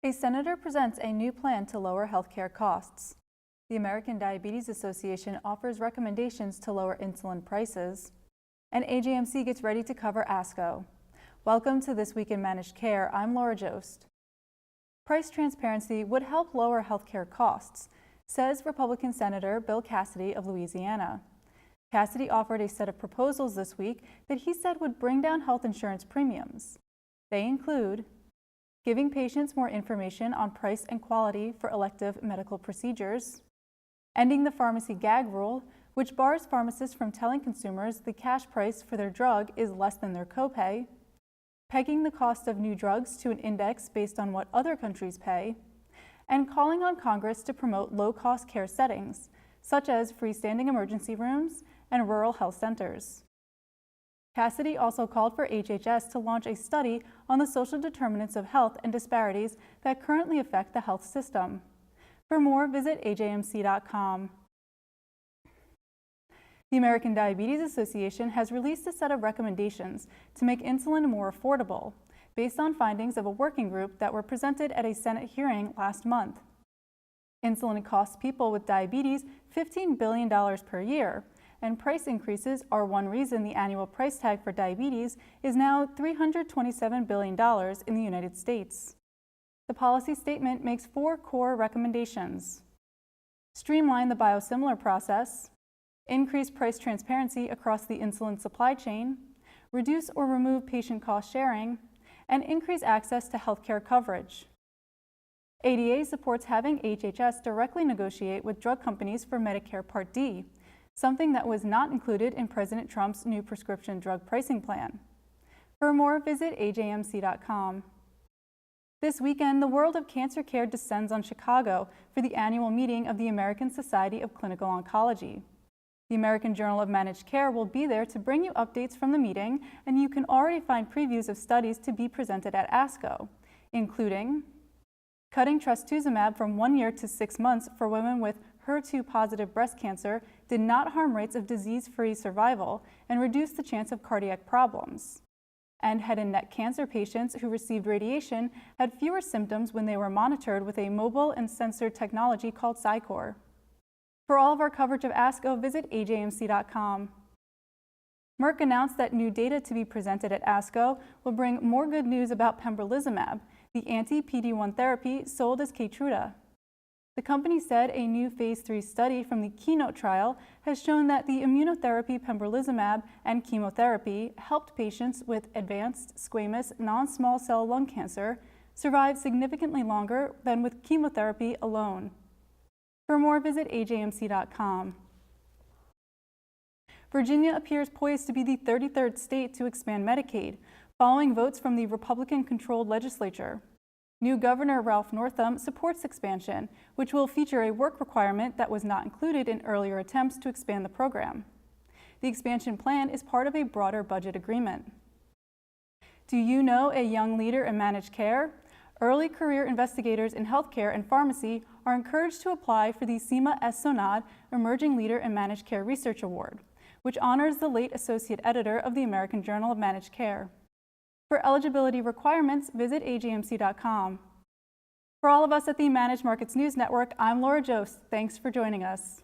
A senator presents a new plan to lower healthcare costs. The American Diabetes Association offers recommendations to lower insulin prices. And AJMC gets ready to cover ASCO. Welcome to This Week in Managed Care. I'm Laura Jost. Price transparency would help lower healthcare costs, says Republican Senator Bill Cassidy of Louisiana. Cassidy offered a set of proposals this week that he said would bring down health insurance premiums. They include giving patients more information on price and quality for elective medical procedures, ending the pharmacy gag rule, which bars pharmacists from telling consumers the cash price for their drug is less than their copay, pegging the cost of new drugs to an index based on what other countries pay, and calling on Congress to promote low-cost care settings, such as freestanding emergency rooms and rural health centers. Cassidy also called for HHS to launch a study on the social determinants of health and disparities that currently affect the health system. For more, visit ajmc.com. The American Diabetes Association has released a set of recommendations to make insulin more affordable, based on findings of a working group that were presented at a Senate hearing last month. Insulin costs people with diabetes $15 billion per year, and price increases are one reason the annual price tag for diabetes is now $327 billion in the United States. The policy statement makes 4 core recommendations: streamline the biosimilar process, increase price transparency across the insulin supply chain, reduce or remove patient cost sharing, and increase access to healthcare coverage. ADA supports having HHS directly negotiate with drug companies for Medicare Part D, something that was not included in President Trump's new prescription drug pricing plan. For more, visit ajmc.com. This weekend, the world of cancer care descends on Chicago for the annual meeting of the American Society of Clinical Oncology. The American Journal of Managed Care will be there to bring you updates from the meeting, and you can already find previews of studies to be presented at ASCO, including cutting trastuzumab from 1 year to 6 months for women with HER2-positive breast cancer did not harm rates of disease-free survival and reduced the chance of cardiac problems. And head and neck cancer patients who received radiation had fewer symptoms when they were monitored with a mobile and sensor technology called PsyCor. For all of our coverage of ASCO, visit ajmc.com. Merck announced that new data to be presented at ASCO will bring more good news about pembrolizumab, the anti-PD-1 therapy sold as Keytruda. The company said a new phase 3 study from the Keynote trial has shown that the immunotherapy pembrolizumab and chemotherapy helped patients with advanced squamous non-small cell lung cancer survive significantly longer than with chemotherapy alone. For more, visit ajmc.com. Virginia appears poised to be the 33rd state to expand Medicaid, following votes from the Republican-controlled legislature. New Governor Ralph Northam supports expansion, which will feature a work requirement that was not included in earlier attempts to expand the program. The expansion plan is part of a broader budget agreement. Do you know a young leader in managed care? Early career investigators in healthcare and pharmacy are encouraged to apply for the Seema S. Sonad Emerging Leader in Managed Care Research Award, which honors the late associate editor of the American Journal of Managed Care. For eligibility requirements, visit ajmc.com. For all of us at the Managed Markets News Network, I'm Laura Jost. Thanks for joining us.